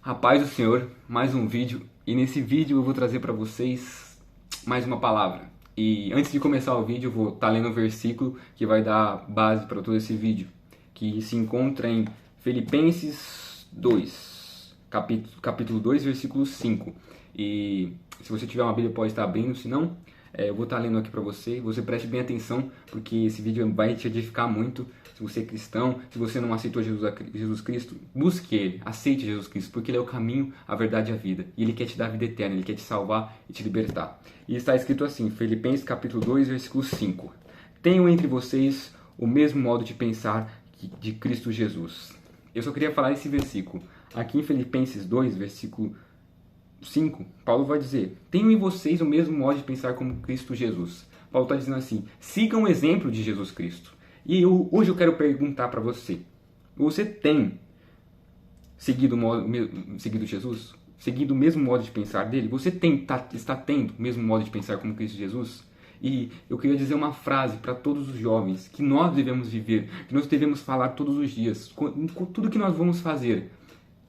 A paz do Senhor, mais um vídeo, e nesse vídeo eu vou trazer para vocês mais uma palavra. E antes de começar o vídeo eu vou estar lendo um versículo que vai dar base para todo esse vídeo, que se encontra em Filipenses 2, capítulo 2, versículo 5. E se você tiver uma Bíblia pode estar abrindo, se não, eu vou estar lendo aqui para você. Você preste bem atenção, porque esse vídeo vai te edificar muito. Se você é cristão, se você não aceitou Jesus Cristo, busque Ele, aceite Jesus Cristo, porque Ele é o caminho, a verdade e a vida. E Ele quer te dar a vida eterna, Ele quer te salvar e te libertar. E está escrito assim, Filipenses capítulo 2, versículo 5. Tenham entre vocês o mesmo modo de pensar de Cristo Jesus. Eu só queria falar esse versículo. Aqui em Filipenses 2, versículo 5, Paulo vai dizer: tenham em vocês o mesmo modo de pensar como Cristo Jesus. Paulo está dizendo assim: sigam o exemplo de Jesus Cristo. E hoje eu quero perguntar para você: você tem seguido Jesus? Seguido o mesmo modo de pensar dele? Você está tendo o mesmo modo de pensar como Cristo Jesus? E eu queria dizer uma frase para todos os jovens que nós devemos viver, que nós devemos falar todos os dias, com tudo que nós vamos fazer.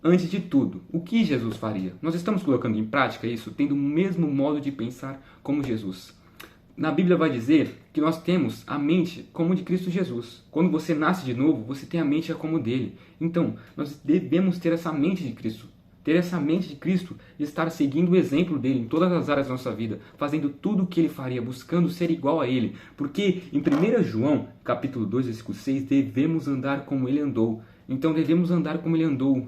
Antes de tudo, o que Jesus faria? Nós estamos colocando em prática isso, tendo o mesmo modo de pensar como Jesus. Na Bíblia vai dizer que nós temos a mente como de Cristo Jesus. Quando você nasce de novo, você tem a mente como dele. Então, nós devemos ter essa mente de Cristo. Ter essa mente de Cristo e estar seguindo o exemplo dele em todas as áreas da nossa vida, fazendo tudo o que ele faria, buscando ser igual a ele. Porque em 1 João, capítulo 2, versículo 6, devemos andar como ele andou. Então, devemos andar como ele andou.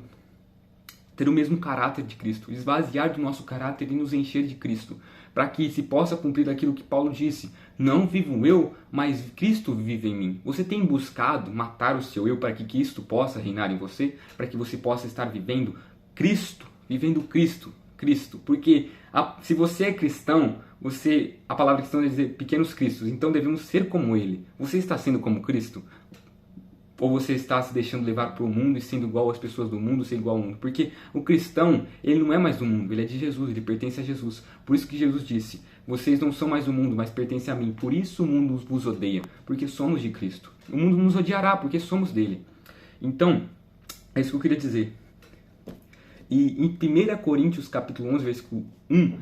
Ter o mesmo caráter de Cristo, esvaziar do nosso caráter e nos encher de Cristo, para que se possa cumprir aquilo que Paulo disse: não vivo eu, mas Cristo vive em mim. Você tem buscado matar o seu eu para que Cristo possa reinar em você, para que você possa estar vivendo Cristo, Cristo, porque se você é cristão, a palavra cristão deve dizer pequenos cristos, então devemos ser como ele. Você está sendo como Cristo? Ou você está se deixando levar para o mundo e sendo igual às pessoas do mundo, ser igual ao mundo? Porque o cristão, ele não é mais do mundo, ele é de Jesus, ele pertence a Jesus. Por isso que Jesus disse: vocês não são mais do mundo, mas pertencem a mim. Por isso o mundo vos odeia, porque somos de Cristo. O mundo nos odiará, porque somos dele. Então, é isso que eu queria dizer. E em 1 Coríntios capítulo 11, versículo 1,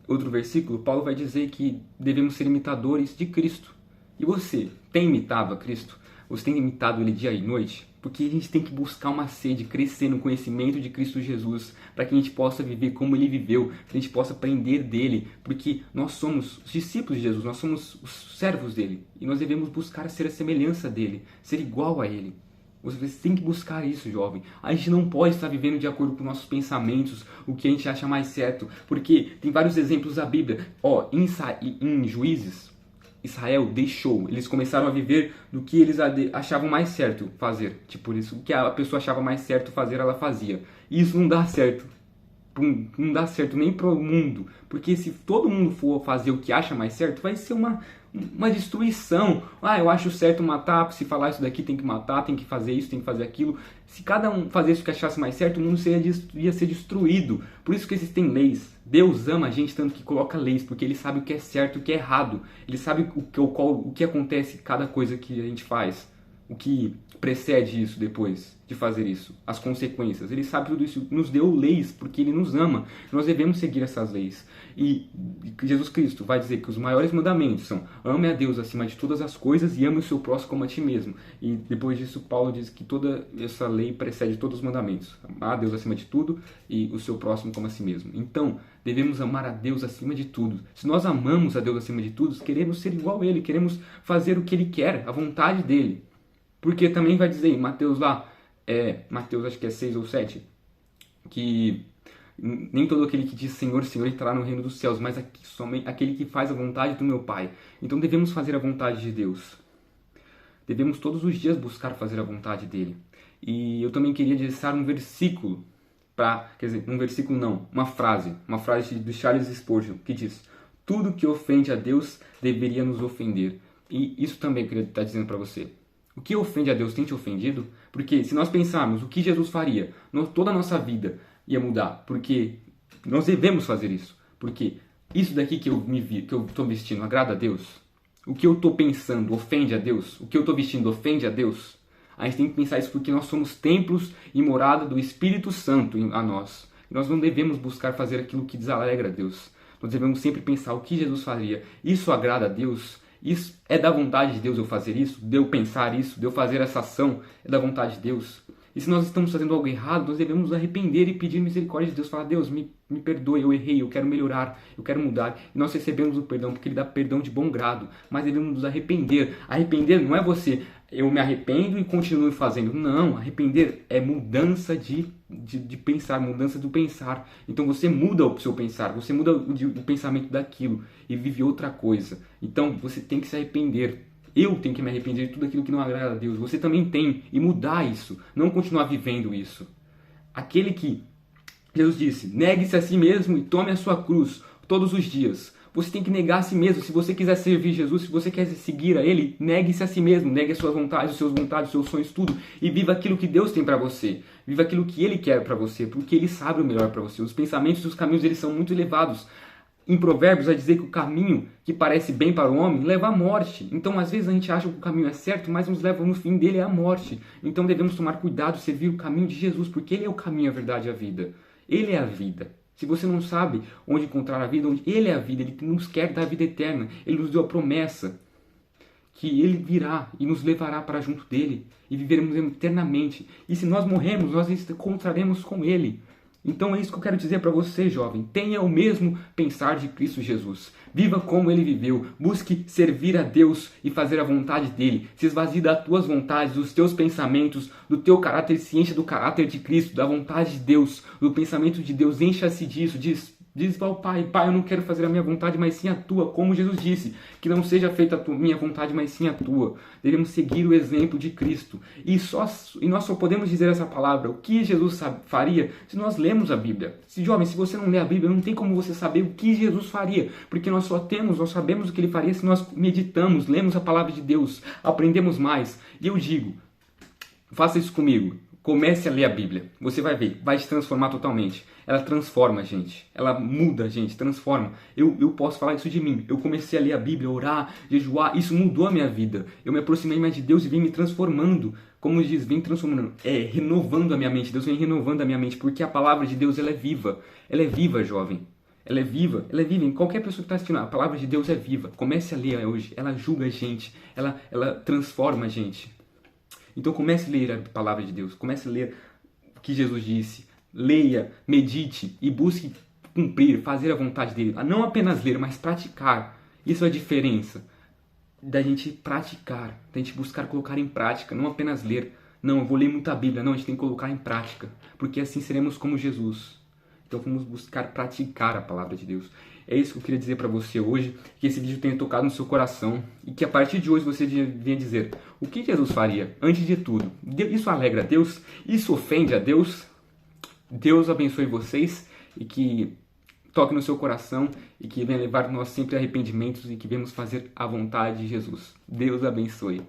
outro versículo, Paulo vai dizer que devemos ser imitadores de Cristo. E você, tem imitado a Cristo? Você tem imitado ele dia e noite? Porque a gente tem que buscar uma sede, crescer no conhecimento de Cristo Jesus, para que a gente possa viver como ele viveu, que a gente possa aprender dele, porque nós somos os discípulos de Jesus, nós somos os servos dele, e nós devemos buscar ser a semelhança dele, ser igual a ele. Você tem que buscar isso, jovem. A gente não pode estar vivendo de acordo com nossos pensamentos, o que a gente acha mais certo, porque tem vários exemplos da Bíblia. Em Juízes, Israel deixou, eles começaram a viver do que eles achavam mais certo fazer. Tipo, isso, o que a pessoa achava mais certo fazer, ela fazia. E isso não dá certo. Não dá certo nem pro mundo. Porque se todo mundo for fazer o que acha mais certo, vai ser uma destruição. Eu acho certo matar, se falar isso daqui tem que matar, tem que fazer isso, tem que fazer aquilo. Se cada um fizesse o que achasse mais certo, o mundo ia ser destruído. Por isso que existem leis. Deus ama a gente tanto que coloca leis, porque Ele sabe o que é certo e o que é errado. Ele sabe o que acontece em cada coisa que a gente faz. O que precede isso depois de fazer isso. As consequências. Ele sabe tudo isso. Nos deu leis porque Ele nos ama. Nós devemos seguir essas leis. E Jesus Cristo vai dizer que os maiores mandamentos são: ame a Deus acima de todas as coisas e ame o seu próximo como a ti mesmo. E depois disso Paulo diz que toda essa lei precede todos os mandamentos. Amar a Deus acima de tudo e o seu próximo como a si mesmo. Então, devemos amar a Deus acima de tudo. Se nós amamos a Deus acima de tudo, queremos ser igual a Ele, queremos fazer o que Ele quer, a vontade dEle. Porque também vai dizer em Mateus Mateus acho que é 6 ou 7, que nem todo aquele que diz Senhor, Senhor entrará no reino dos céus, mas somente aquele que faz a vontade do meu Pai. Então devemos fazer a vontade de Deus. Devemos todos os dias buscar fazer a vontade dEle. E eu também queria deixar um versículo, uma frase de Charles Spurgeon, que diz: tudo que ofende a Deus deveria nos ofender. E isso também eu queria estar dizendo para você. O que ofende a Deus tem te ofendido? Porque se nós pensarmos o que Jesus faria, toda a nossa vida ia mudar. Porque nós devemos fazer isso. Porque isso daqui que eu estou vestindo agrada a Deus? O que eu estou pensando ofende a Deus? O que eu estou vestindo ofende a Deus? A gente tem que pensar isso porque nós somos templos e morada do Espírito Santo a nós. Nós não devemos buscar fazer aquilo que desalegra a Deus. Nós devemos sempre pensar o que Jesus faria. Isso agrada a Deus? Isso é da vontade de Deus eu fazer isso? De eu pensar isso? De eu fazer essa ação? É da vontade de Deus? E se nós estamos fazendo algo errado, nós devemos nos arrepender e pedir misericórdia de Deus. Falar, Deus, me perdoe, eu errei, eu quero melhorar, eu quero mudar. E nós recebemos o perdão, porque Ele dá perdão de bom grado. Mas devemos nos arrepender. Arrepender não é você, eu me arrependo e continuo fazendo. Não, arrepender é mudança de pensar, mudança do pensar. Então você muda o seu pensar, você muda o pensamento daquilo e vive outra coisa. Então você tem que se arrepender. Eu tenho que me arrepender de tudo aquilo que não agrada a Deus. Você também tem. E mudar isso. Não continuar vivendo isso. Aquele que Deus disse, negue-se a si mesmo e tome a sua cruz todos os dias. Você tem que negar a si mesmo. Se você quiser servir Jesus, se você quer seguir a Ele, negue-se a si mesmo. Negue as suas vontades, os seus sonhos, tudo. E viva aquilo que Deus tem para você. Viva aquilo que Ele quer para você. Porque Ele sabe o melhor para você. Os pensamentos e os caminhos eles são muito elevados. Em Provérbios vai dizer que o caminho que parece bem para o homem leva à morte. Então, às vezes, a gente acha que o caminho é certo, mas nos leva no fim dele à morte. Então, devemos tomar cuidado, servir o caminho de Jesus, porque Ele é o caminho, a verdade e a vida. Ele é a vida. Se você não sabe onde encontrar a vida, onde Ele é a vida, Ele nos quer dar a vida eterna. Ele nos deu a promessa que Ele virá e nos levará para junto dEle e viveremos eternamente. E se nós morrermos, nós encontraremos com Ele. Então é isso que eu quero dizer para você, jovem. Tenha o mesmo pensar de Cristo Jesus. Viva como Ele viveu. Busque servir a Deus e fazer a vontade dEle. Se esvazie das tuas vontades, dos teus pensamentos, do teu caráter, se encha do caráter de Cristo, da vontade de Deus, do pensamento de Deus. Encha-se disso. Diz ao Pai, Pai, eu não quero fazer a minha vontade, mas sim a Tua. Como Jesus disse, que não seja feita a minha vontade, mas sim a Tua. Devemos seguir o exemplo de Cristo. E nós só podemos dizer essa palavra, o que Jesus faria, se nós lemos a Bíblia. Jovem, se você não lê a Bíblia, não tem como você saber o que Jesus faria. Porque nós sabemos o que Ele faria se nós meditamos, lemos a palavra de Deus, aprendemos mais. E eu digo, faça isso comigo. Comece a ler a Bíblia. Você vai ver, vai te transformar totalmente. Ela transforma a gente. Ela muda a gente, transforma. Eu posso falar isso de mim. Eu comecei a ler a Bíblia, orar, jejuar. Isso mudou a minha vida. Eu me aproximei mais de Deus e vem me transformando. Como diz, vem transformando. Renovando a minha mente. Deus vem renovando a minha mente. Porque a palavra de Deus, ela é viva. Ela é viva, jovem. Ela é viva. Ela é viva. Em qualquer pessoa que está assistindo, a palavra de Deus é viva. Comece a ler hoje. Ela julga a gente. Ela transforma a gente. Então comece a ler a palavra de Deus. Comece a ler o que Jesus disse. Leia, medite e busque cumprir, fazer a vontade dele. Não apenas ler, mas praticar. Isso é a diferença da gente praticar, da gente buscar colocar em prática, não apenas ler. Não, eu vou ler muita Bíblia. Não, a gente tem que colocar em prática, porque assim seremos como Jesus. Então vamos buscar praticar a palavra de Deus. É isso que eu queria dizer para você hoje, que esse vídeo tenha tocado no seu coração e que a partir de hoje você venha dizer o que Jesus faria, antes de tudo. Isso alegra a Deus? Isso ofende a Deus? Deus abençoe vocês e que toque no seu coração e que venha levar nós sempre arrependimentos e que venhamos fazer a vontade de Jesus. Deus abençoe.